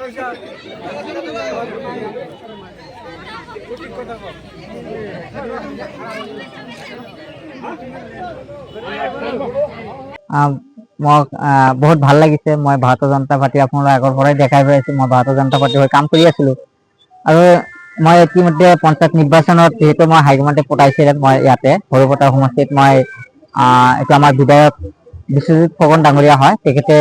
মোক বহুত ভাল লাগিছে। মই ভাৰতীয় জনতা পাৰ্টি আপোনালোক আগৰ পৰাই দেখাই পাই আছো, মই ভাৰতীয় জনতা পাৰ্টিৰ হৈ কাম কৰি আছিলো। আৰু মই ইতিমধ্যে পঞ্চায়ত নিৰ্বাচনত যিহেতু মই হাইকমাণ্ডে পঠাইছিলে, মই ইয়াতে সৰুপথাৰ সমষ্টিত মই এইটো আমাৰ বিধায়ক বিশ্বজিৎ ফুকন ডাঙৰীয়া হয়, তেখেতে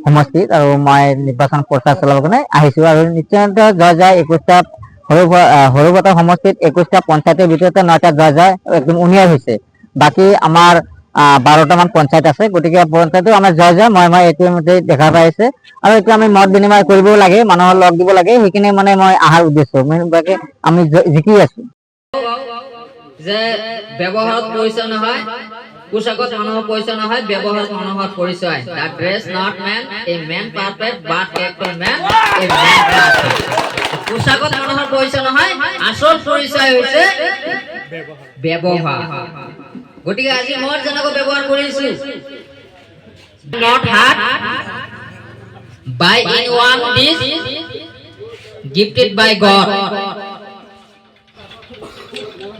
সমষ্টিত, আৰু মই নিৰ্বাচন প্ৰচাৰ চলাবৰ কাৰণে আহিছো। আৰু নিশ্চয় জয় জয় 21টা সৰুপথাৰ সমষ্টিত 21টা পঞ্চায়তৰ ভিতৰতে 9টা জয় জয় একদম উনিয়াৰ হৈছে। বাকী আমাৰ 12টামান পঞ্চায়ত আছে, গতিকে পঞ্চায়তো আমাৰ জয় জয় মই ইতিমধ্যে দেখা পাইছে। আৰু এতিয়া আমি মত বিনিময় কৰিবও লাগে, মানুহৰ লগ দিব লাগে, সেইখিনি মানে মই অহাৰ উদ্দেশ্য বাকী আমি জিকি আছো। যে ব্যৱহাৰত পৰিচয় নহয়, পোচাকত মানুহৰ পৰিচয় নহয়, ব্যৱহাৰত মানুহৰ পৰিচয়। The dress not make a man perfect but character make a man perfect. পোচাকত মানুহৰ পৰিচয় নহয়, আচল পৰিচয় হৈছে ব্যৱহাৰ। গতিকে আজি মই যেনেকৈ ব্যৱহাৰ কৰিছো, not hard by in one dish gifted by God.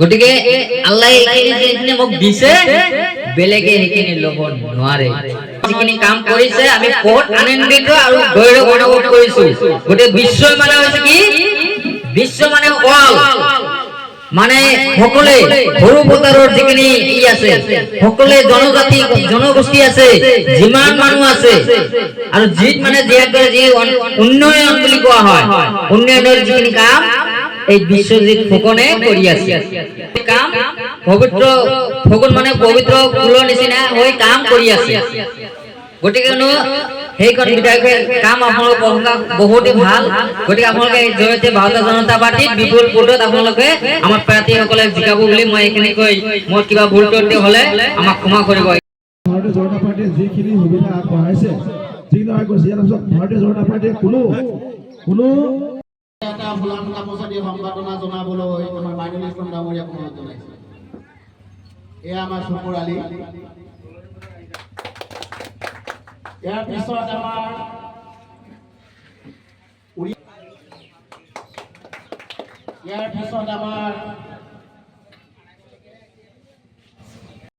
গতিকে আল্লাহ এইখিনি মোক দিছে, বেলেগে সেইখিনি ল'ব নোৱাৰে। যিখিনি কাম কৰিছে আমি বহুত আনন্দিত আৰু গৌৰৱ অনুভৱ কৰিছো। গোটেই বিশ্ব মানে হৈছে কি, বিশ্ব মানে অল, মানে সকলে সৰুপথাৰৰ যিখিনি আছে, সকলে জনজাতি জনগোষ্ঠী আছে, যিমান মানুহ আছে, আৰু যি মানে যি উন্নয়ন বুলি কোৱা হয়, উন্নয়নৰ যিখিনি কাম এই বিশ্বজিৎ ফুকনে কৰি আছে। কাম পবিত্ৰ ফুকন মানে পবিত্ৰ ফুলৰ নিচিনা হৈ কাম কৰি আছে। গতিকে সেইখন বিধায়কে কাম আপোনালোকৰ প্ৰশংসা বহুতেই ভাল। গতিকে আপোনালোকে এই জয়তে ভাৰতীয় জনতা পাৰ্টিত বিপুল ভোটত আপোনালোকে আমাৰ প্ৰাৰ্থীসকলে জিকাব বুলি মই এইখিনি কৈ, মোৰ কিবা ভুল ত্ৰুটি হ'লে আমাক ক্ষমা কৰিব। ভাৰতীয় জনতা পাৰ্টিয়ে যিখিনি সুবিধা আগবঢ়াইছে, যিখিনি কৰিছে, ইয়াৰ পিছত ভাৰতীয় জনতা পাৰ্টিয়ে কোনো এটা ফুলা পইচা দি সম্পাদনা জনাবলৈ আমাৰ মাইনুল ইছলাম ডাঙৰীয়াক অনুৰোধ জনাইছে। এয়া আমাৰ চকুৰ আলি। ইয়াৰ পিছত আমাৰ ইয়াৰ পিছত আমাৰ